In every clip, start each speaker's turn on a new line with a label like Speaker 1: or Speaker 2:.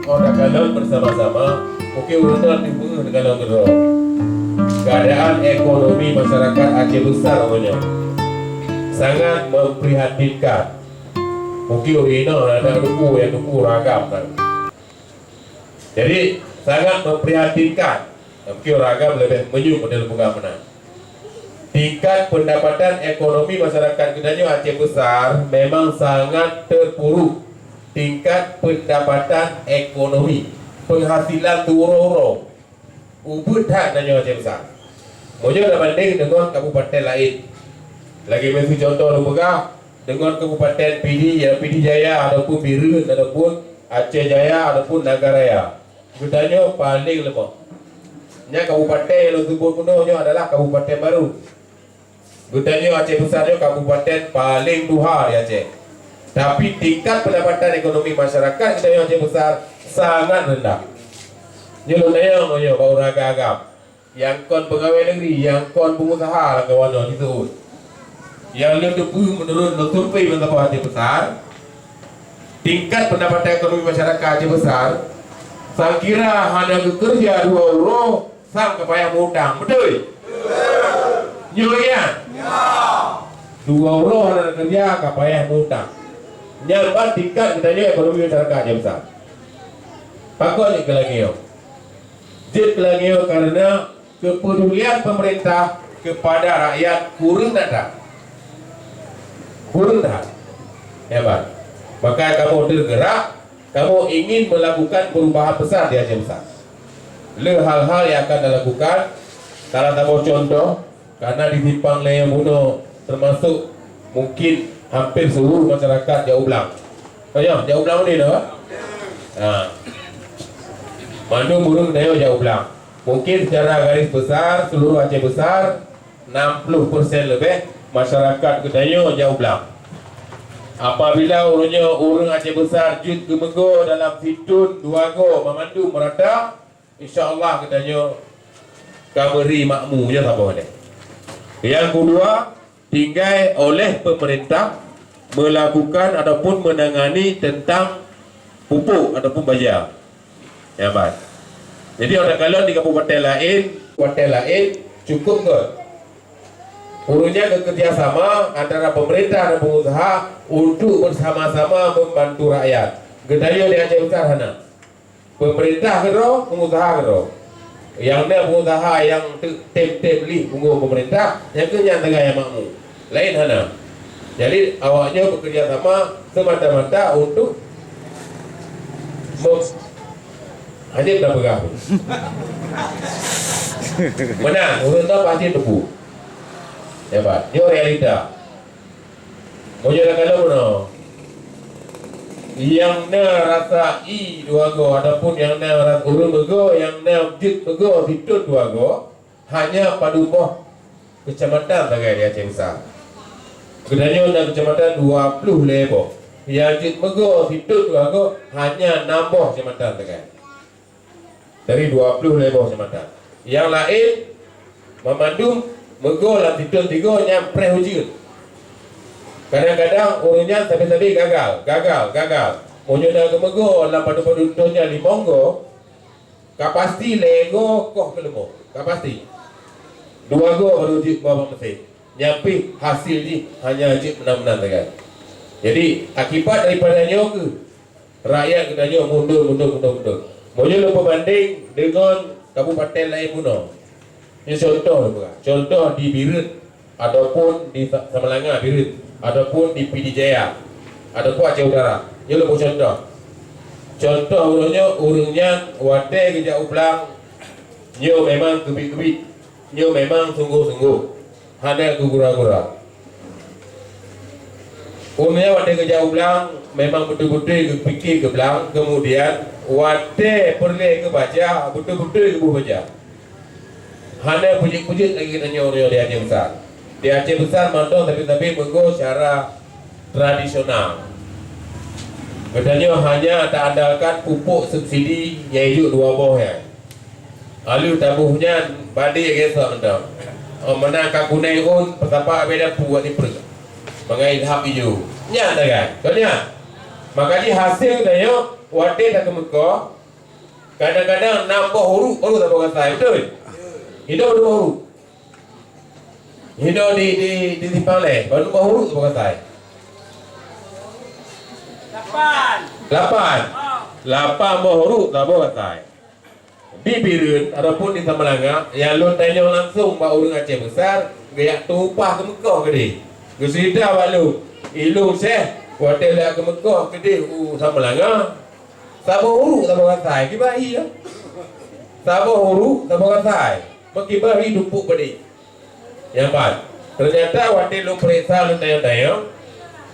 Speaker 1: orang kalau bersama-sama, oke urutan di bunga kalau kedua. Keadaan ekonomi masyarakat Aceh besar namanya sangat memprihatinkan. Mungkin urino ada duku ragam kan. Jadi sangat memprihatinkan. Mungkin ragam lebih menyuk model bunga mana. Tingkat pendapatan ekonomi masyarakat Kedanyo Aceh besar memang sangat terpuruk. Tingkat pendapatan ekonomi, penghasilan turun ubud tak Kedanyo Aceh besar. Mungkin berbanding dengan kabupaten lain. Lagi bagi contoh lu pegang dengan kabupaten PD Jaya ataupun Birun ataupun Aceh Jaya ataupun Nagaraya. Kedanyo paling lemah. Nya kabupaten yang sebut penuhnya adalah kabupaten baru. Kedanyo Aceh besarnya kabupaten paling duha di Aceh. Tapi tingkat pendapatan ekonomi masyarakat Kedanyo Aceh besar sangat rendah. Nyelonayang yo bau raga agam. Yang kon pegawai negeri, yang kon pengusaha lah kawan itu. Yang lu debu menurut survei Menteri Aceh besar, tingkat pendapatan ekonomi masyarakat Aceh besar, saya kira hanya bekerja 2 euro, sang kepayah mutang, betul? Nyulian? 2 euro hanya kerja kepayah mutang. Nyampan tingkat kita ekonomi masyarakat Aceh besar. Pakon ni kelangio. Jid kelangio karena kepedulian pemerintah kepada rakyat kurang tak? Kurang tak? Hebat. Maka kamu tergerak, kamu ingin melakukan perubahan besar di Aceh besar. Hal-hal yang akan dilakukan, salah satu contoh, karena di Simpang Leyang Buno termasuk mungkin hampir seluruh masyarakat Jauh Blang. Jauh Blang ni dah. Mandu burung Kedanyo Jauh Blang. Mungkin secara garis besar seluruh Aceh besar 60% lebih masyarakat Kedanyo Jauh Blang. Apabila urung Aceh besar jut gemego dalam situn duago memandu merata, insya-Allah Kedanyo kameri makmu je apa ni. Yang kedua, tinggal oleh pemerintah melakukan ataupun menangani tentang pupuk ataupun baja. Ya, baik. Jadi orang kalau di kabupaten lain cukup ke? Urusnya kerjasama antara pemerintah dan pengusaha untuk bersama-sama membantu rakyat. Kedanyo di Aceh besar sana. Pemerintah kero, pengusaha kero. Yang ni pengusaha yang tem-tem beli punggung pemerintah, yang kenyang tengah yang makmu. Lain sana. Jadi awaknya bekerja sama semata-mata untuk Haji dah pegang. Menang, urut tu pasti tepu. Hebat. Dia realita. Mau jadi kalau mana? Yang na rasa dua go ataupun yang na rasa urut bego, yang na jit bego, situt dua go, hanya padumoh kecamatan sebagai di Aceh besar. Kedanyo dan kecamatan 20 lebo. Yang jit bego, situt dua go, hanya nambah kecamatan sebagai. Dari 20 lebo kecamatan. Yang lain memandu mego lah tidur 3 nyampe hujud. Kadang-kadang urutnya sampai-sampai gagal. Monyo dah mego lah padu-padu dunia 5 go. Kapasti lego koh kelemo. Kapasti. 2 go baru hujud bawa mesin. Nyampe hasil ni hanya hujud menang-menang saja. Jadi akibat daripadanya ke rakyat Kedanyo mundur. Monyo lupa banding dengan kabupaten lain pun. Ini contoh di Birun ataupun di Samalanga Birun ataupun di PD Jaya ataupun Aceh Utara. Ini lupa contoh urungnya wate ke Jauh Blang. Nyo memang kebit-kebit, nyo memang sungguh-sungguh, hanya gura-gura. Umumnya wate ke Jauh Blang memang betul-betul fikir ke Blang, kemudian wate perle ke baca, betul-betul ke baca. Hanya puji-puji lagi kita nyoryo di Aceh besar. Di Aceh besar mandong tapi menggo secara tradisional. Kedanyo hanya tak andalkan pupuk subsidi yaitu 2 boh ya. Lalu tabuhnya badi ya guys mandong. Menang kakunai un petapa beda buat di perut. Mengai hap hijau. Nya tak kan? Makanya hasil Kedanyo wate tak kemeko Kadang-kadang nampak huruf baru tak pakai sai, betul? Hidup dua huruf. Hidup di simpang leh, baru dua huruf tak pakai sai. 8 buah huruf tak pakai sai. Di Birun ataupun di Tamalanga, yang lu tanya langsung pak orang Aceh besar, gaya tupah ke Mekah ke dia. Gesida balu, ilu seh, hotel dah ke Mekah ke dia, Tamalanga. Sabah huruf tak pakai sai, kibahi ya. Sabah huruf tak pakai sai, makibahi dupuk bedi. Yang empat, ternyata hotel lu periksa lu tanya-tanya,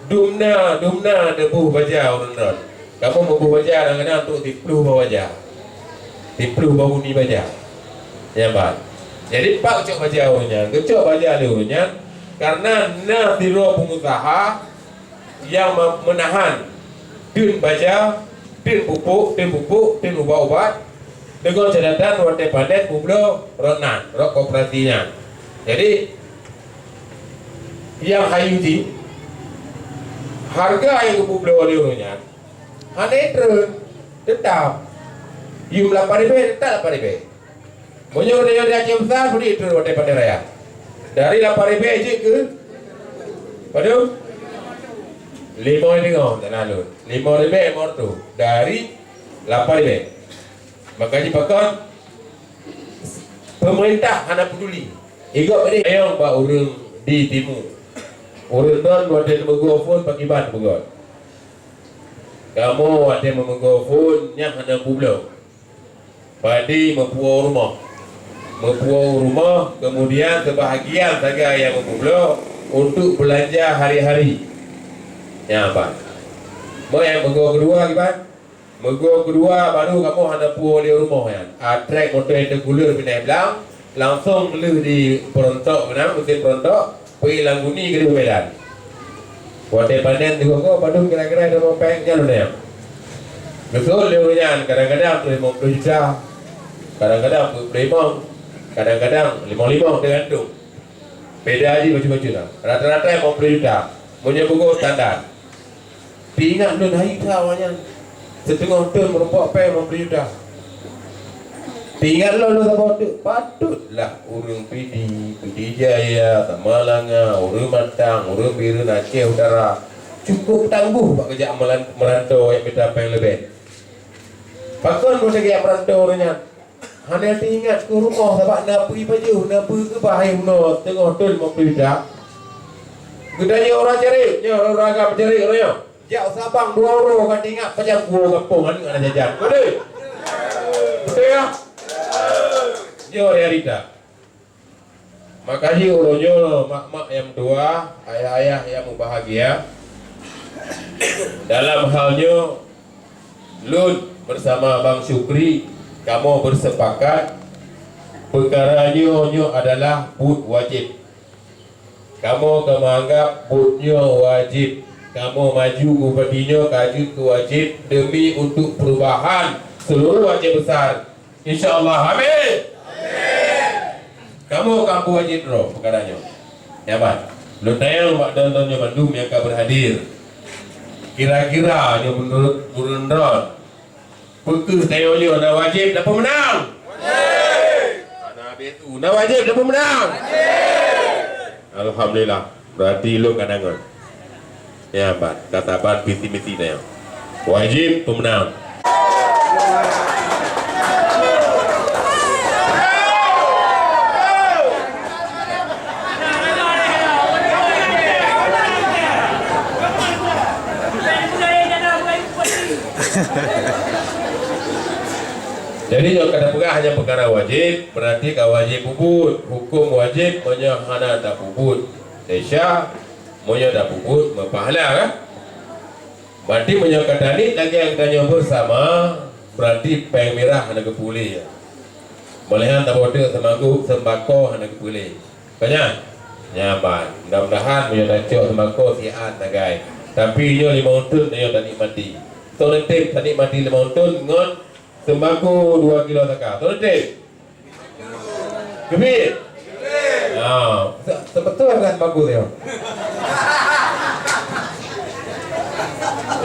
Speaker 1: dumna debu baja orang non. Kamu debu baja kadang-kadang untuk tiplu bawah baja. Tiplu bau ni baja. Ya pak. Jadi pak cok baja orangnya, kecok baja dia orangnya, karena nasiro pengusaha yang menahan din baja, din pupuk, din ubat-ubat dengan catatan wadah padat publik ronan, rok kooperasinya. Jadi yang hayuti harga yang publik oleh orangnya, hanya tetap. Yum 8.000 tetap 8.000. Menyo dia Aceh besar beri itu wadah pada raya. Dari 8.000 aja ke pada 5.000 tak lalu. 5.000 mortu dari 8.000. Makanya pakai pemerintah hanya peduli. Ikut ini yang pak orang di timur. Orang non wadah menggofon pakai ban bukan. Kamu wadah menggofon yang hanya publik. Padi mempuau rumah, kemudian sebahagian saja yang mempulau untuk belanja hari-hari. Ya apa? Mau yang menggo kedua gimana? Menggo kedua baru kamu ada puau di rumah ya. Trek motor yang tergulir pindah belang, langsung lu di perontok mana? Mesin perontok, pergi Langguni ke Medan. Wadah panen juga kok, padu kira-kira ada mau pengnya lu ya. Betul dia kadang-kadang 50 juta. Kadang-kadang 45, kadang-kadang 55 tergantung. Beda aja macam-macam lah. Rata-rata 50 juta. Menyebut standar. Ingat lu naik awalnya setengah ton merupakan apa 50 juta. Ingat lu patutlah urung PD Jaya, Tamalanga, urung Mantang, urung Biru, Aceh Utara. Cukup tangguh pak kerja merantau yang minta apa yang lebih. Pakon boleh kerja merantau orangnya. Hanya ingat ke rumah sebab napi baju, napi ke bahaya no tengah ton 50 juta. Gedanya orang cari, orang agak mencari orangnya. Jauh Sabang 2 orang kan ingat macam gua kampung kan ada jajan. Betul? Betul ya? Yo ya Rita. Makasih orangnya mak-mak yang tua, ayah-ayah yang bahagia. Dalam halnya Lud bersama Bang Syukri, kamu bersepakat perkaranya adalah bud wajib. Kamu menganggap budnya wajib. Kamu maju bupatinya kaju ke wajib demi untuk perubahan seluruh wajib besar. InsyaAllah. Amin. Kamu kampu wajib roh perkaranya. Ya Pak. Lu tanya Pak Dontonnya Bandung yang akan berhadir. Kira-kira menurut Burun Ron, Pekeh tayolio na wajib dapat menang. Wajib. Anak betu na wajib dapat menang. Wajib. Alhamdulillah. Berarti lu kadangan. Ya Pak, kata Pak visi-misi na wajib pemenang. Jadi kalau kata pegah hanya perkara wajib, berarti kau wajib puput. Hukum wajib punya hana tak puput. Desya punya tak puput berpahala kan? Berarti punya kata ni lagi yang tanya bersama, berarti peng merah hana kepulih. Bolehan tak bodoh sembako hana kepulih. Banyak? Nyaman. Mudah-mudahan punya dacok sembako sihat tagai. Tapi dia 5 ton dia tak nikmati. So nanti tak nikmati 5 ton ngon sembako 2 kilo saka. So nanti kebit. Sebetul kan sembako dia.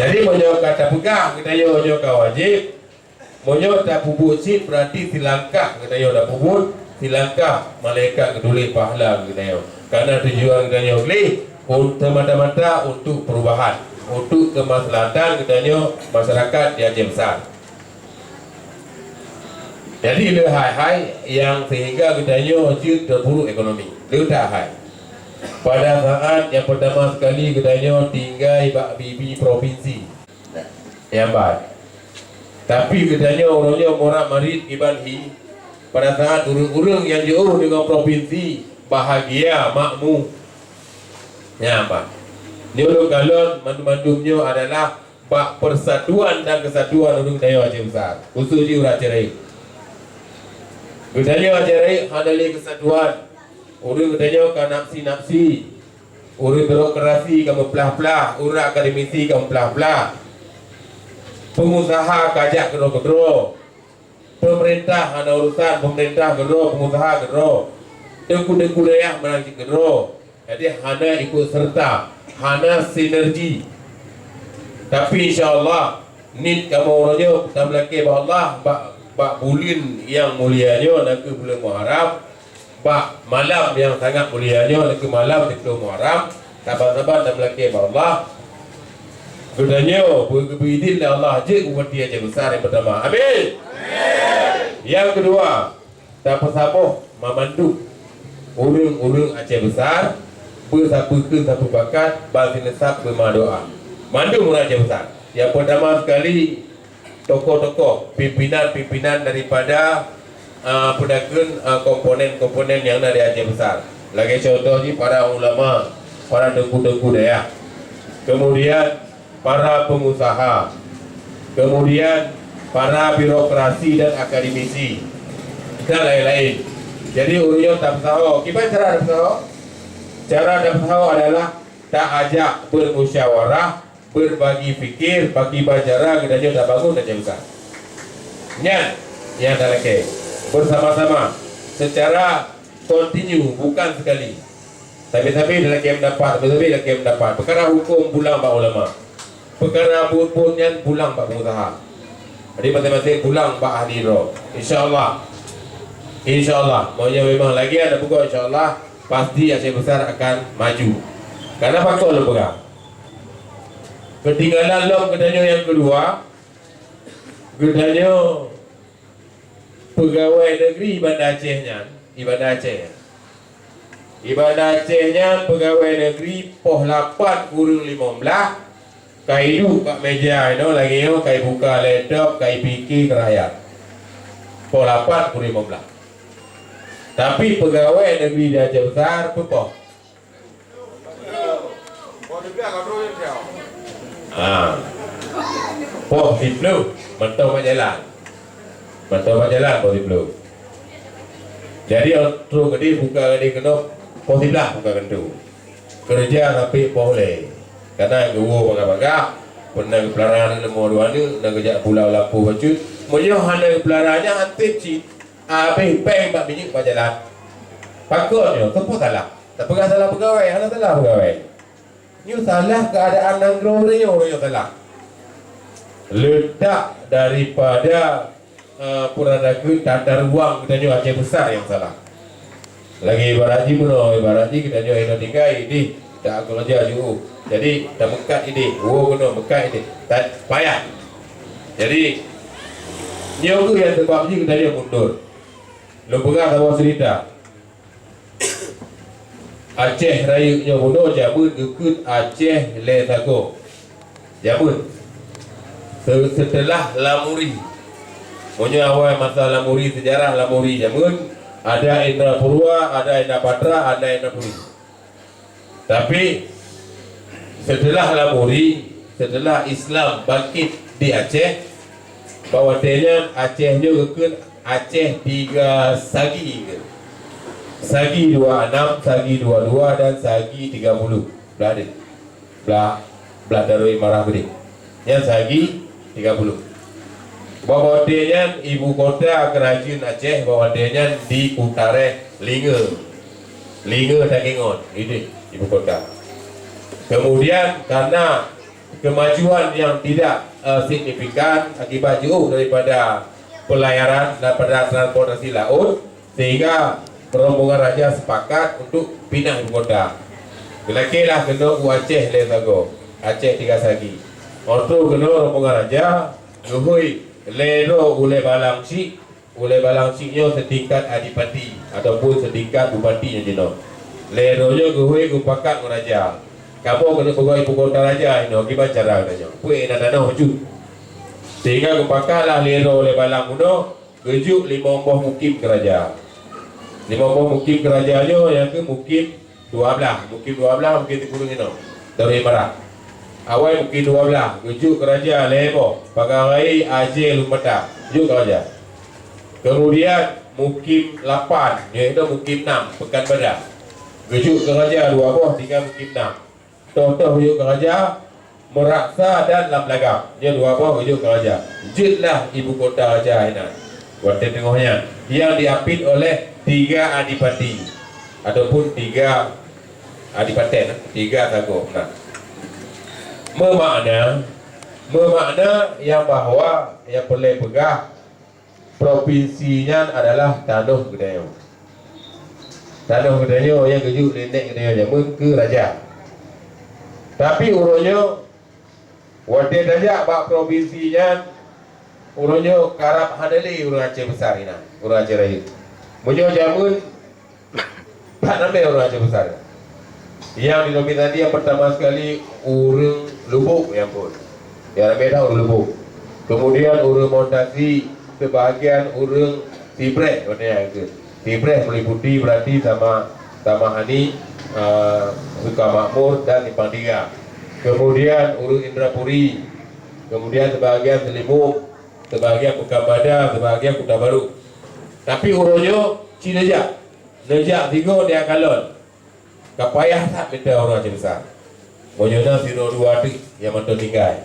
Speaker 1: Jadi punya kata pegang kita yo kau wajib. Monyo tak puput sit berarti silangkah kedayo dah puput, silangkah malaikat keduli pahala kedayo. Karena tujuan kedayo beli untuk mata-mata untuk perubahan, untuk kemaslahatan kedayo masyarakat di Aceh Besar. Jadi le hai yang sehingga kedayo je terpuruk ekonomi. Le tak hai. Pada saat yang pertama sekali kedayo tinggal bak bibi provinsi. Yang baik. Tapi katanya orangnya morak marit ibanhi pada saat urang-urang yang jauh dengan provinsi bahagia makmur. Ya apa? Nyuruh galon mandu-mandumnya adalah bak persatuan dan kesatuan urang daya Aceh Besar. Khususnya urang Aceh Rai. Katanya Aceh Rai handali kesatuan. Urang katanya kan nafsi-nafsi. Urang birokrasi kamu pelah-pelah, urang akademisi kamu pelah-pelah. Pengusaha kajak gedro-gedro, pemerintah ada urusan pemerintah gedro, pengusaha gedro, dengku-dengku daerah menangkap gedro. Jadi hana ikut serta, hana sinergi. Tapi insyaAllah nit kamu orangnya kita melaki Allah bak bulan yang mulianya nak ke bulan Muharram, bak malam yang sangat mulianya nak ke malam di bulan Muharram. Sabar-sabar kita melaki Allah. Gunanya beridin Allah je umat dia Aceh Besar yang pertama. Amin. Yang kedua, tak bersama memandu urang-urang Aceh Besar bersapu-sapu sapu bakat bagi nesab berdoa. Mandu urang Aceh Besar. Yang pertama sekali tokoh-tokoh pimpinan-pimpinan daripada pedagang komponen-komponen yang ada di Aceh Besar. Lagi contohnya para ulama, para dengku-dengku daerah. Kemudian para pengusaha, kemudian para birokrasi dan akademisi dan lain-lain. Jadi urang tak bersahur. Gimana cara tak bersahur? Cara tak bersahur adalah tak ajak bermusyawarah, berbagi fikir, bagi bacara kita tak bangun dan jauh. Yang tak lagi bersama-sama secara kontinu, bukan sekali. Tapi dalam kem dapat, dalam dapat. Perkara hukum pulang pak ulama. Perkara buat-buatnya pulang pak pengusaha. Jadi masing-masing pulang pak ahli roh. InsyaAllah. Maunya memang lagi ada buku insyaAllah. Pasti Aceh Besar akan maju. Karena faktor lo pegang. Ketinggalan lo katanya yang kedua. Katanya pegawai negeri Ibadah Acehnya. Ibadah Acehnya pegawai negeri poh 8 kurang 15. Kai duduk kat meja itu lagi yo kai buka laptop, kai fikir rakyat. Poh 8 kurang 15. Tapi pegawai negeri di Aceh Besar poh. Poh diplu, mentau mak jalan. Poh diplu. Jadi terus gede buka gede kena poh sebelah buka kentu. Kerja tapi poh le. Karena gua bangga-bangga pernah pelarangan lemah dua ni nak kerja pulau Lapu bacut. Moyo hana pelarangannya hantip ci. Habis peng bak biji pak jalan. Pakutnya kepo salah. Tak pernah salah pegawai, hana salah pegawai. Ni salah keadaan nangrornya orang salah. Letak daripada Puradaku tata ruang kita nyo Aceh Besar yang salah. Lagi ibaratnya kita nyo eno tinggai di tak aku kerja juga. Jadi dah mekat ini, kena mekat ini, tak payah. Jadi nyo tu yang sebabnya kita dia mundur. Lo pegang sama cerita. Aceh Raya nyo mundur jamun ikut Aceh Lesago. Jamun setelah Lamuri. Punya awal masa Lamuri, sejarah Lamuri jamun ada Indra Purwa, ada Indra Patra, ada Indra Puri. Tapi setelah Lamuri, setelah Islam bangkit di Aceh, bahwasanya Acehnya kekun Aceh 3 sagi. Sagi 26, sagi 22 dan sagi 30. Belah dari marah gede. Yang sagi 30. Bahwasanya ibu kota kerajaan Aceh bahwasanya di utara Linga Dagingon. Ini ibu kota. Kemudian karena kemajuan yang tidak signifikan akibat jauh daripada pelayaran daripada transportasi laut, sehingga rombongan raja sepakat untuk pindah ibu kota. Kelakilah kena Aceh le sago, Aceh tiga sagi. Untuk kena rombongan raja, guhui lero ule balang nya setingkat adipati ataupun setingkat bupati yang dino. Lero nya guhui gupakat raja. Kamu kena pegawai ibu kota raja ini, gimana cara katanya? Puih nak tanah maju. Sehingga kupakatlah lero oleh balang muno, gejuk 5 buah mukim kerajaan. 5 buah mukim kerajaannya yang ke mukim 12, mukim 12 mukim kurung ini. Dari barat. Awal mukim 12, gejuk kerajaan lebo, pakai Aceh Lumata, gejuk kerajaan. Kemudian mukim 8, iaitu mukim 6, Pekan Badak. Gejuk kerajaan 2 buah, tinggal mukim 6. Toh hujung kerajaan Meraksa dan Lam Lagam. Dia 2 buah hujung kerajaan. Jitlah ibu kota raja ini. Waktu tengahnya yang diapit oleh 3 adipati ataupun 3 adipaten, 3 sago. Nah, memakna yang bahwa yang boleh pegah provinsinya adalah Tanah Gedayo. Tanah Gedayo yang gejuk nenek Gedayo jamun ke raja. Tapi urunnya wadah dajak bak provinsinya urunnya karab handali urun Aceh besar ini, urun Aceh Raya. Munyo jamun tak nampak urun Aceh besar. Yang dilobi tadi yang pertama sekali urun Lubuk yang pun. Yang beda urun Lubuk. Kemudian urun Montasi, sebahagian urun Tibreh, warnanya itu. Tibreh meliputi berarti sama Hani, Sukamakmur dan Simpang 3. Kemudian urus Indrapuri, kemudian sebahagian Selimut, sebahagian Pekan Badak, sebahagian Kota Baru. Tapi urusnya Cinejak, Nejak 3 dia kalon. Kapayah tak minta orang Aceh besar. Monyona siro 2 dik yang mantu tinggal.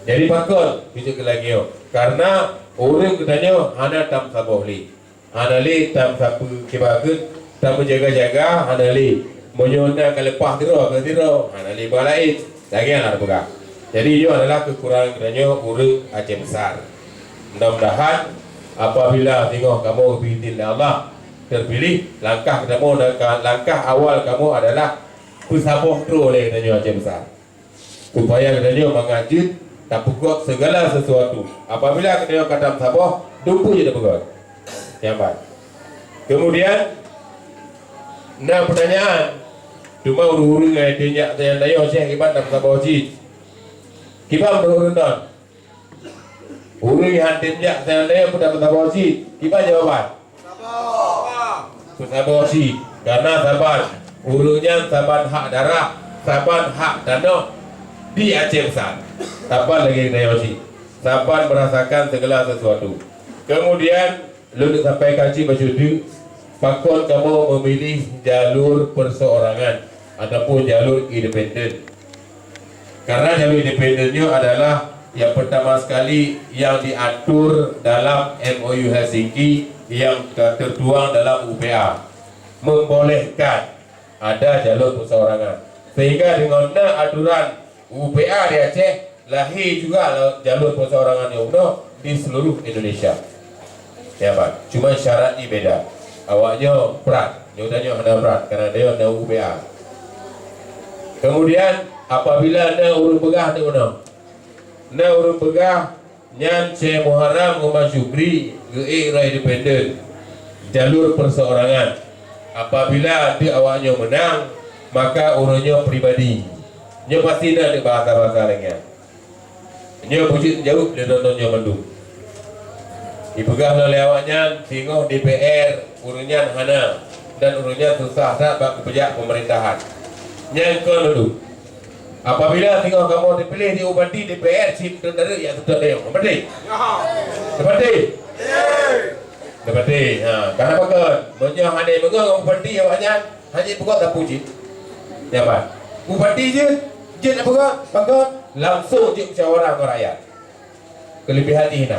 Speaker 1: Jadi pakon bijak lagi yo. Karena orang katanya hana tam sabohli, hana li tam sapu kibagun, tam menjaga-jaga hana li. Monyona kalepah tiro ke tiro, hana li balai. Lagi yang ada buka. Jadi itu adalah kekurangan katanya orang Aceh besar. Mudah-mudahan apabila tengok kamu biiznillah Allah terpilih, langkah awal kamu adalah bersabar terus oleh katanya Aceh besar. Supaya katanya mengajut tak pukul segala sesuatu. Apabila katanya kata sabar, dumpu je tak pukul. Yang baik. Kemudian, nah pertanyaan. Cuma urung-urung yang tinjak yang daya Aceh kibat tak sabar haji. Kibat berurung dan. Urung yang tinjak yang daya pun tak sabar haji. Kibat jawaban. Sabar haji. Karena sabar urungnya sabar hak darah, sabar hak tanah di Aceh besar. Sabar lagi daya haji. Sabar merasakan segala sesuatu. Kemudian lalu sampai kaji bersyukur, pakon kamu memilih jalur perseorangan ataupun jalur independen. Karena jalur independennya adalah yang pertama sekali yang diatur dalam MOU Helsinki yang tertuang dalam UPA, membolehkan ada jalur perseorangan. Sehingga dengan aturan UPA di Aceh lahir juga jalur perseorangan yang di seluruh Indonesia. Ya Pak, cuma syaratnya beda. Awaknya berat, nyodanya ada berat karena dia ada UPA. Kemudian apabila na urun pegah tu na urun pegah nyan Syekh Muharram Muhammad Syukri ge independen jalur perseorangan. Apabila dia awaknya menang, maka urunnya pribadi. Nya pasti ada bahasa-bahasa lainnya. Nya wujud jauh dia nontonnya mendung. Dipegah oleh awaknya sehingga DPR urunnya hana dan urunnya susah tak bak pejak pemerintahan. Yang kedua, apabila tinggal kamu dipilih di Ubandi DPR sim tentara yang sudah ada yang seperti karena apa menyo hane mengo Ubandi awaknya hanya buka tak puji ya Pak Ubandi je apa langsung je musyawarah dengan rakyat. Kelebihan ini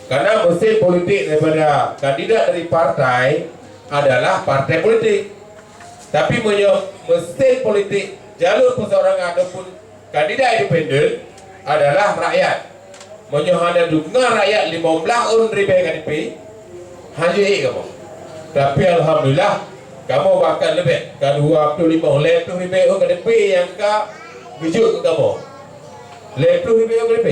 Speaker 1: karena mesin politik daripada kandidat dari partai adalah partai politik. Tapi mesin politik jalur perseorangan ataupun kandidat independen adalah rakyat. menyohana dukungan rakyat 15 ribu KDP hanya kamu. Tapi alhamdulillah kamu bahkan lebih ke 25 ribu KDP yang kejut kamu 50 ribu KDP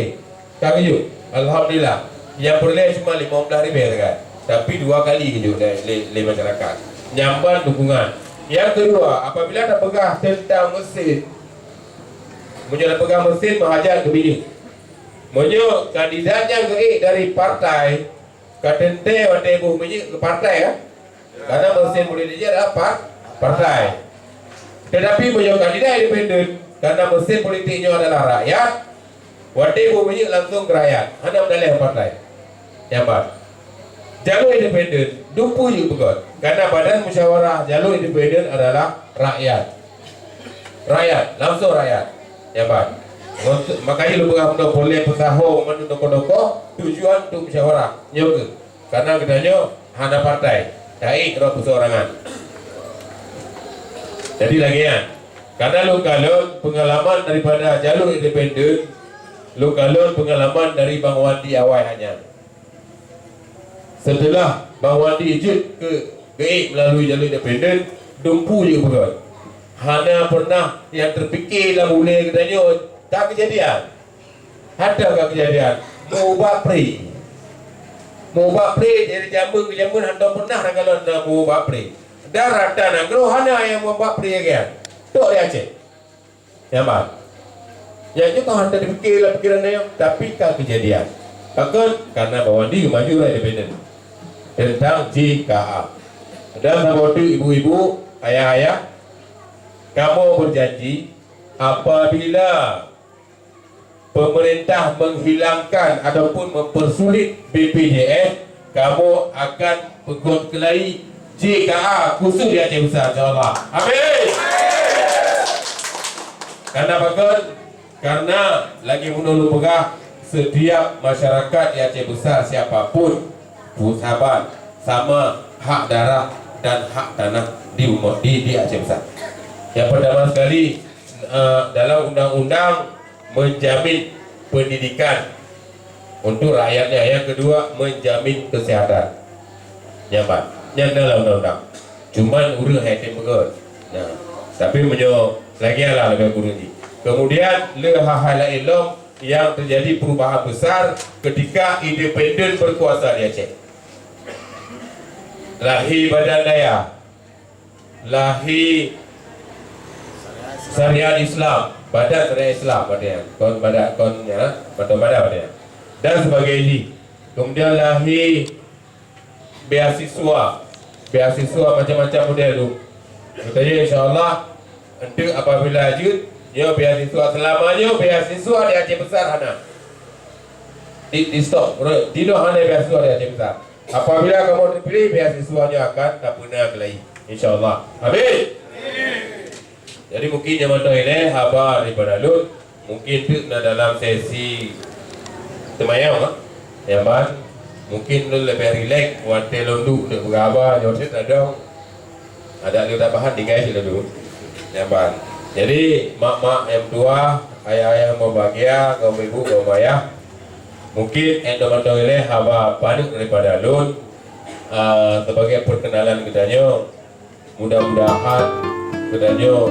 Speaker 1: kejut. Alhamdulillah yang boleh cuma 15 ribu kan, tapi 2 kali kejut le masyarakat nyamban dukungan. Yang kedua, apabila ada pegah tentang mesin, menyo pegang mesin mengajar ke bini, menyo kandidatnya dari partai katente wate ibu menyo ke partai ya, karena mesin boleh dijar apa partai. Tetapi menyo kandidat independen karena mesin politiknya adalah rakyat, wate ibu menyo langsung ke rakyat, hanya mendalam partai. Yang bar jalur independen dupu juga karena badan musyawarah jalur independen adalah rakyat langsung rakyat ya Pak. Makanya lu bukan boleh pesaho menunduk-nduk tujuan untuk musyawarah nyoga karena katanya hanya partai dai kira perseorangan. Jadi lagi ya karena lu kalau pengalaman daripada jalur independen, lu kalau pengalaman dari Bang Wandi awal hanya setelah Bang Wandi ijut ke GE melalui jalur independen, dumpu juga bukan. Hana pernah yang terfikir lah boleh katanya tak kejadian. Ada tak kejadian? Mau bapri dari jamun ke jamun anda pernah kalau anda mau bapri. Darat tanah kalau hana yang mau bapri kan. Tok dia cek. Ya mak. Yang itu anda dipikir lah pikirannya tapi tak kejadian. Bahkan karena Bang Wandi maju lah independen. Tentang JKA. Dan sahabat ibu-ibu, ayah-ayah, kamu berjanji apabila pemerintah menghilangkan ataupun mempersulit BPJS, kamu akan berkelahi JKA khusus di Aceh Besar, insyaAllah. Amin. Karena bagus, karena lagi menolak pegah setiap masyarakat di Aceh Besar siapapun sahabat sama hak darah dan hak tanah di Aceh Besar. Yang pertama sekali dalam undang-undang menjamin pendidikan untuk rakyatnya. Yang kedua menjamin kesehatan. Yang Pak, yang dalam undang-undang. Cuman urus hati betul. Nah, tapi menyo lagi lah lebih kurang ni. Kemudian hal-hal lain yang terjadi perubahan besar ketika independen berkuasa di Aceh. Lahir badan daya, lahir syariat Islam, badan syariat Islam badan dan sebagainya. Kemudian lahir beasiswa macam-macam model tu. Katanya insyaAllah nanti apabila ajut ya beasiswa selamanya beasiswa di Aceh Besar hana di stop tidak hanya beasiswa di Aceh Besar. Apabila kamu terpilih, beasiswanya akan tak pernah kelahi, insyaAllah. Amin. Jadi mungkin yang mana ini habar daripada Lut, mungkin tu dalam sesi temayang, ya man. Mungkin Lut lebih relax, wantai londu nak bergabar, nyotet ada Lut tambahan tinggal sila dulu, ya man. Jadi mak-mak yang tua, ayah-ayah yang berbahagia, kaum ibu, kaum ayah. Mungkin endomentol ini haba banyak daripada Lun sebagai perkenalan katanya. Mudah-mudahan katanya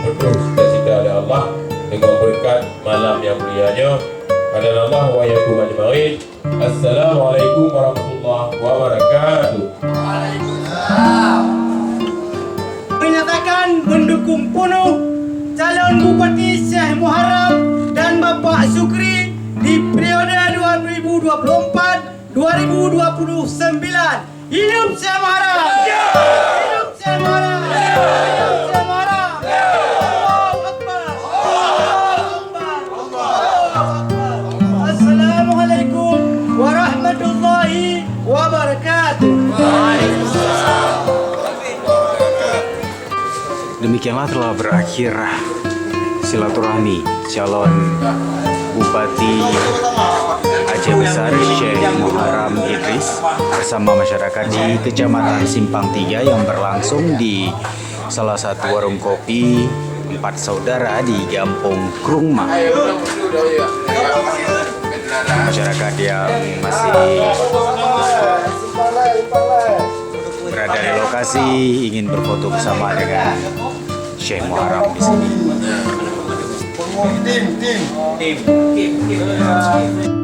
Speaker 1: betul cita-cita oleh Allah dengan berkat malam yang mulianya. Adalah wa yakum ajma'in. Assalamualaikum warahmatullahi wabarakatuh.
Speaker 2: Waalaikumsalam. Menyatakan mendukung penuh calon Bupati Syekh Muharram dan Bapak Sukri di periode 2024-2029. Hidup Syekh Muharram! Hidup Syekh Muharram! Hidup Syekh Muharram! Allahu Akbar! Allahu Akbar! Assalamualaikum warahmatullahi wabarakatuh.
Speaker 3: Demikianlah telah berakhir silaturahmi calon Bupati Aceh Besar Syekh Muharram Idris bersama masyarakat di Kecamatan Simpang 3 yang berlangsung di salah satu warung kopi empat saudara di Kampung Krungma. Masyarakat yang masih berada di lokasi ingin berfoto bersama dengan Syekh Muharram di sini.
Speaker 2: Tim.